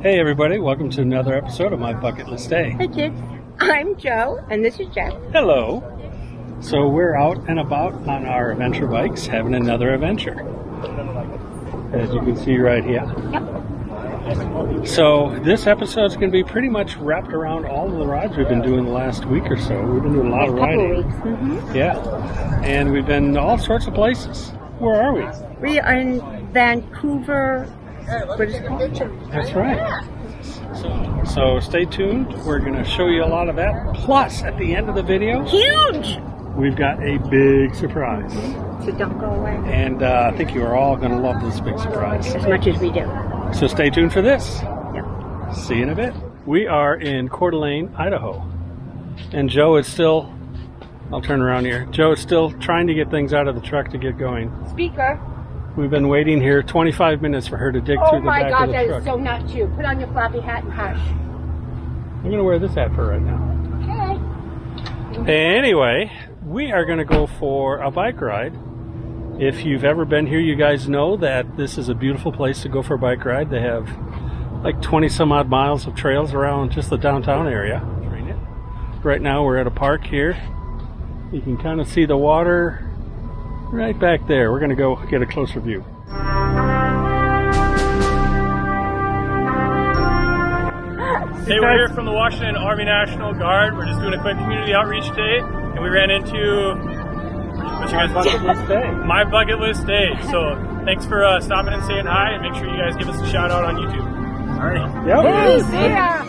Hey everybody, welcome to another episode of My Bucket List Day. Hey kids, I'm Joe and this is Jeff. Hello. So we're out and about on our adventure bikes having another adventure. As you can see right here. Yep. So this episode's going to be pretty much wrapped around all of the rides we've been doing the last week or so. We've been doing a lot of riding. Couple weeks. Mm-hmm. Yeah. And we've been all sorts of places. Where are we? We are in Vancouver, British Columbia. That's right. So stay tuned. We're going to show you a lot of that. Plus, at the end of the video, Huge! we've got a big surprise. So don't go away. And I think you are all going to love this big surprise. As much as we do. So stay tuned for this. Yep. See you in a bit. We are in Coeur d'Alene, Idaho. And Joe is still, I'll turn around here. Joe is still trying to get things out of the truck to get going. Speaker. We've been waiting here 25 minutes for her to dig through the my back God, of the that truck. is so not you. Put on your floppy hat and hush. I'm going to wear this hat for right now. Okay. Anyway, we are going to go for a bike ride. If you've ever been here, you guys know that this is a beautiful place to go for a bike ride. They have like 20 some odd miles of trails around just the downtown area. Right now we're at a park here. You can kind of see the water right back there. We're going to go get a closer view. Hey, we're here from the Washington Army National Guard. We're just doing a quick community outreach day, and we ran into what's your guys' Bucket List Day. My Bucket List Day. So thanks for stopping and saying hi, and make sure you guys give us a shout out on YouTube. Alrighty. Yep. Hey, see ya.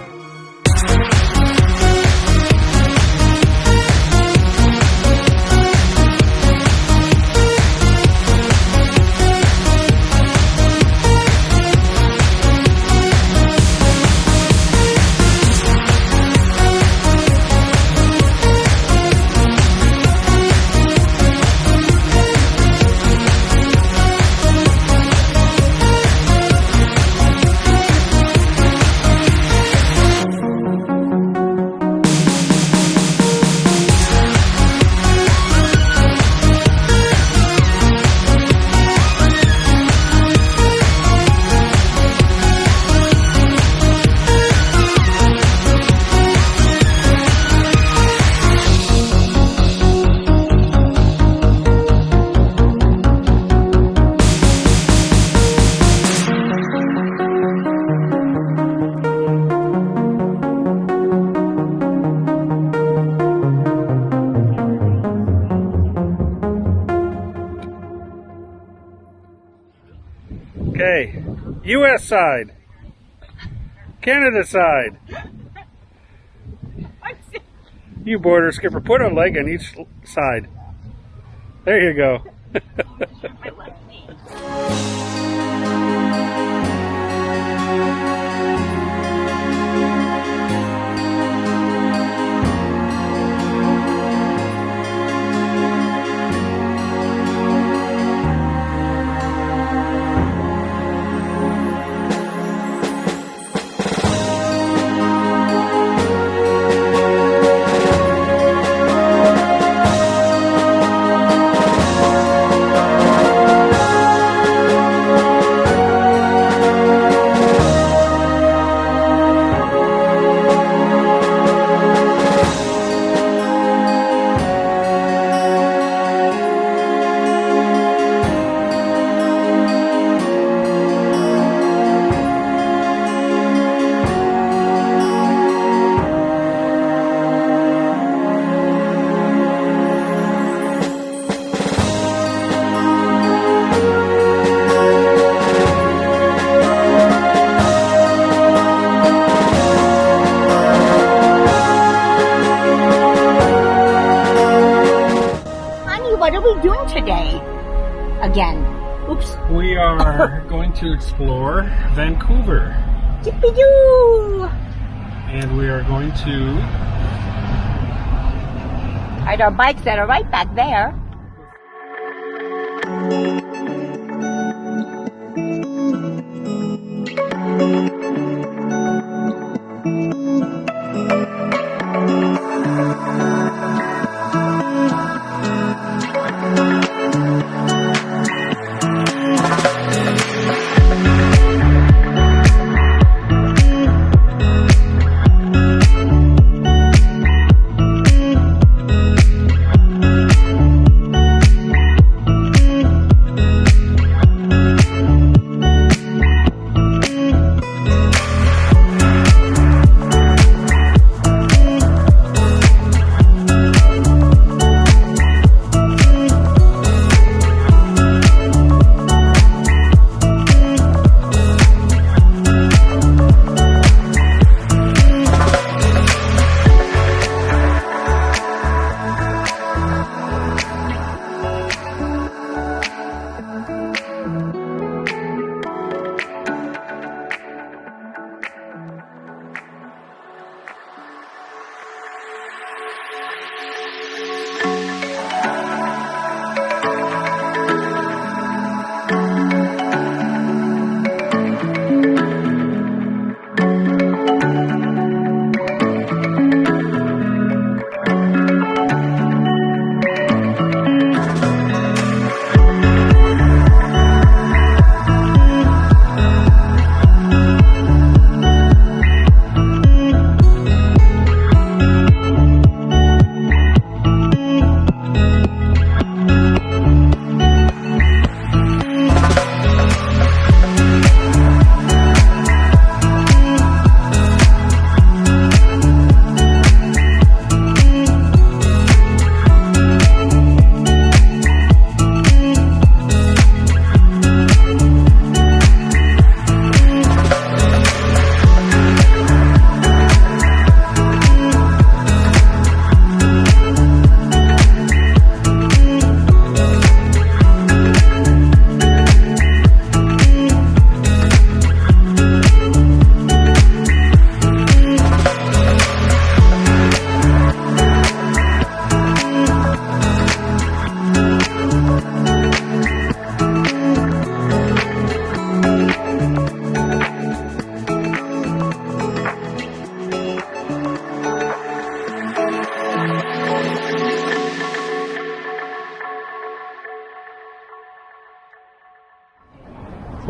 Okay, U.S. side, Canada side. You border skipper, put a leg on each side. There you go. What are we doing today? Again. Oops. We are going to explore Vancouver. Yippee-doo! And we are going to Ride our bikes that are right back there.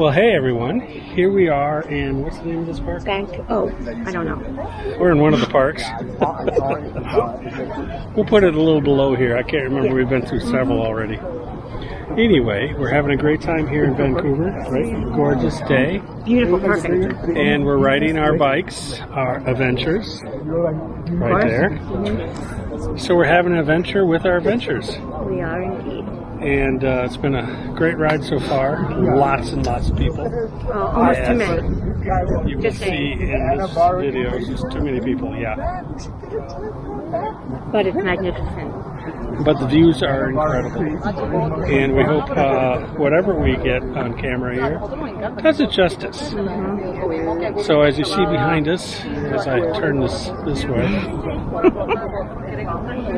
Well, hey everyone. Here we are in, what's the name of this park? I don't know. We're in one of the parks. We'll put it a little below here. I can't remember. We've been through several already. Anyway, we're having a great time here in Vancouver. Right? Gorgeous day. Beautiful, perfect. And we're riding our bikes, our adventures, right there. So we're having an adventure with our adventures. We are indeed. And it's been a great ride so far. Lots and lots of people. Almost too many. You can see in this video, it's just too many people, yeah. But it's magnificent. But the views are incredible. And we hope whatever we get on camera here does it justice. So as you see behind us, as I turn this way,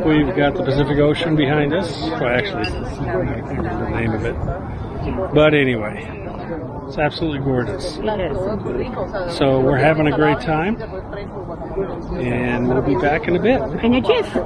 we've got the Pacific Ocean behind us. Well, actually, I can't remember the name of it. But anyway, it's absolutely gorgeous. It is. So we're having a great time, and we'll be back in a bit. In a jiff.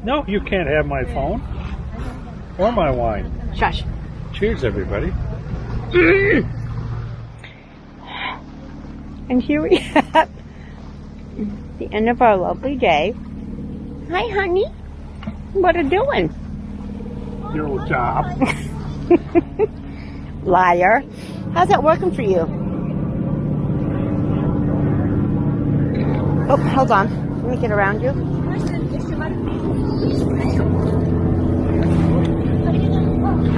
No, you can't have my phone or my wine. Shush. Cheers, everybody. And here we have the end of our lovely day. Hi, honey. What are you doing? Your job. Liar. How's that working for you? Oh, hold on. Let me get around you.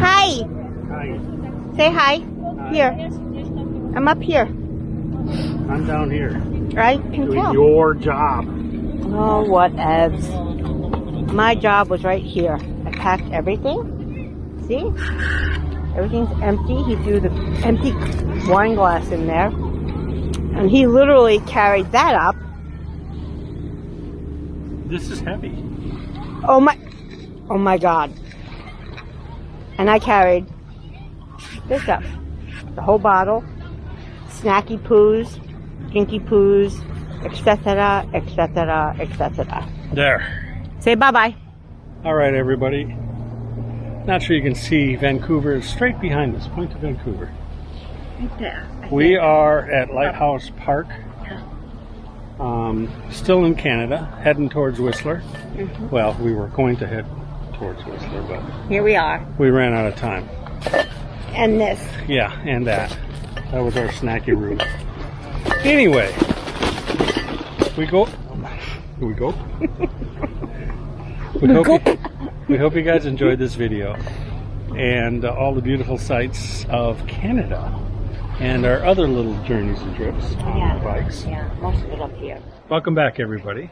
Hi. Hi. Say hi. Here. I'm up here. I'm down here. I can Doing tell. your job. Oh, whatevs. My job was right here. I packed everything. See? Everything's empty. He threw the empty wine glass in there. And he literally carried that up. This is heavy. Oh my God. And I carried this up. The whole bottle. Snacky poos, stinky poos, etc., etc., etc. There. Say bye-bye. All right, everybody. Not sure you can see Vancouver is straight behind us. Point to Vancouver. Right there. We are at Lighthouse Park. Still in Canada, heading towards Whistler. Well, we were going to head towards Whistler, but Here we are. we ran out of time. And this. Yeah, and that. That was our snacky room. Anyway, we go. Here we go. We hope you guys enjoyed this video and all the beautiful sights of Canada and our other little journeys and trips on our bikes. Yeah, most of it up here. Welcome back, everybody.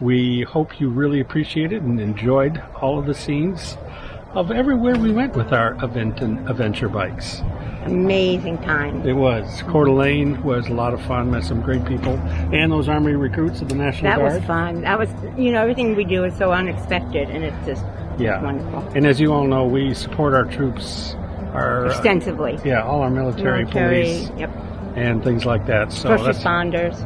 We hope you really appreciated and enjoyed all of the scenes of everywhere we went with our adventure bikes. amazing time. It was. Coeur d'Alene was a lot of fun. Met some great people. And those Army recruits of the National That Guard. was fun. That was, everything we do is so unexpected, and it's just wonderful. And as you all know, we support our troops. Extensively. All our military, police, yep. and things like that. So First that's responders.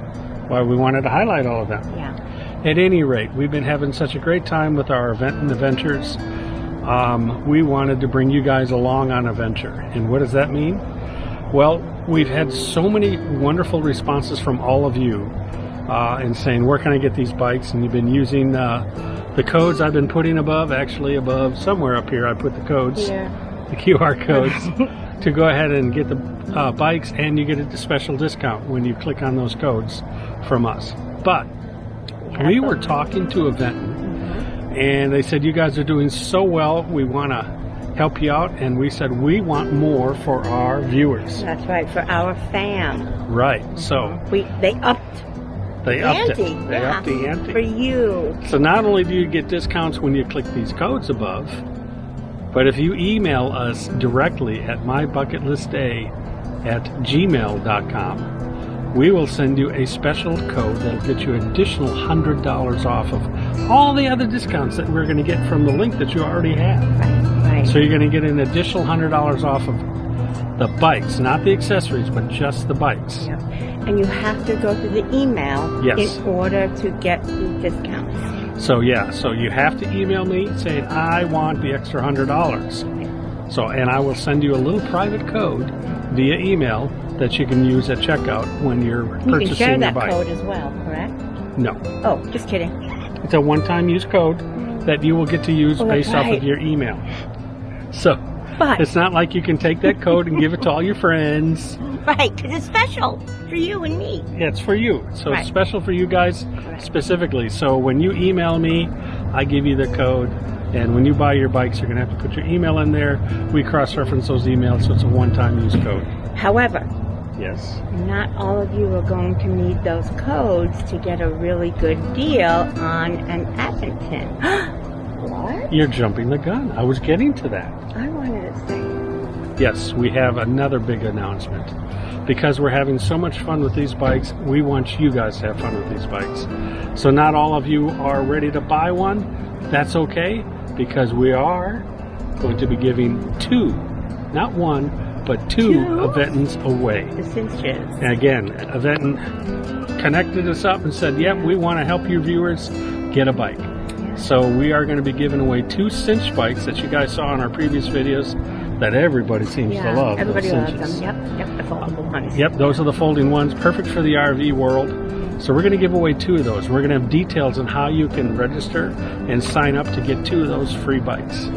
why we wanted to highlight all of them. Yeah. At any rate, we've been having such a great time with our event and adventures. We wanted to bring you guys along on a venture. And what does that mean? Well, we've had so many wonderful responses from all of you and saying, where can I get these bikes? And you've been using the codes I've been putting above, actually above, somewhere up here I put the codes, the QR codes, to go ahead and get the bikes, and you get a special discount when you click on those codes from us. But we were talking to a Venton, and they said, you guys are doing so well, we want to help you out, and we said we want more for our viewers. That's right, for our fam. Right, so they upped the ante. They upped the ante for you. So not only do you get discounts when you click these codes above, but if you email us directly at mybucketlistday@gmail.com, we will send you a special code that'll get you additional $100 off of all the other discounts that we're going to get from the link that you already have. Right. So you're going to get an additional $100 off of the bikes, not the accessories, but just the bikes. Yeah. And you have to go through the email in order to get the discounts. So so you have to email me saying, I want the extra $100. So, and I will send you a little private code via email that you can use at checkout when you're purchasing your bike. You can share that code as well, correct? No. Oh, just kidding. It's a one-time use code that you will get to use based off of your email. So, it's not like you can take that code and give it to all your friends. Right, because it's special for you and me. Yeah, it's for you. So it's special for you guys specifically. So when you email me, I give you the code. And when you buy your bikes, you're going to have to put your email in there. We cross-reference those emails, so it's a one-time use code. However, not all of you are going to need those codes to get a really good deal on an Advington. What? You're jumping the gun. I was getting to that. I wanted to say. Yes, we have another big announcement. Because we're having so much fun with these bikes, we want you guys to have fun with these bikes. So not all of you are ready to buy one. That's okay, because we are going to be giving two, not one, but two Aventons away. The cinches. And again, Aventon connected us up and said, yep, we want to help you viewers get a bike. So we are going to be giving away two cinch bikes that you guys saw in our previous videos that everybody seems to love. Everybody loves them. Yep, the foldable ones. Yep, those are the folding ones, perfect for the RV world. So we're going to give away two of those. We're going to have details on how you can register and sign up to get two of those free bikes.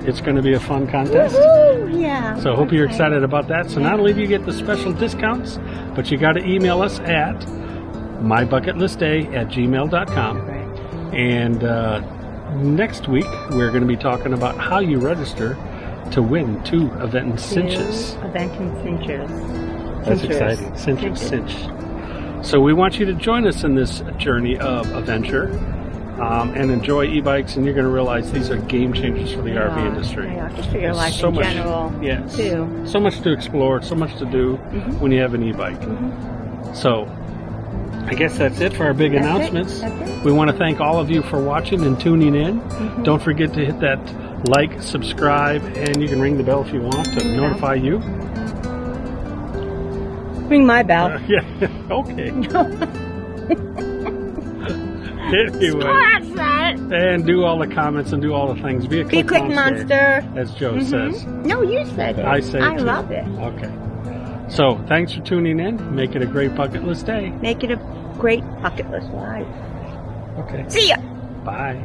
It's going to be a fun contest. Yeah. So I hope you're excited about that. So not only do you get the special discounts, but you got to email us at mybucketlistday@gmail.com. And next week, we're going to be talking about how you register to win two Aventon cinches. Aventon cinches. That's exciting. Cinch. So we want you to join us in this journey of adventure and enjoy e-bikes, and you're going to realize these are game changers for the RV industry. Just for your life so in much, general, too. So much to explore, so much to do when you have an e-bike. So I guess that's it for our big announcements. We want to thank all of you for watching and tuning in. Don't forget to hit that like, subscribe, and you can ring the bell if you want to notify you. Ring my bell. Okay. Anyway, and do all the comments and do all the things. Be a click monster, as Joe says. No, you said it. I say it I too. love it. Okay. So thanks for tuning in. Make it a great bucket list day. Make it a great bucket list life. Okay. See ya. Bye.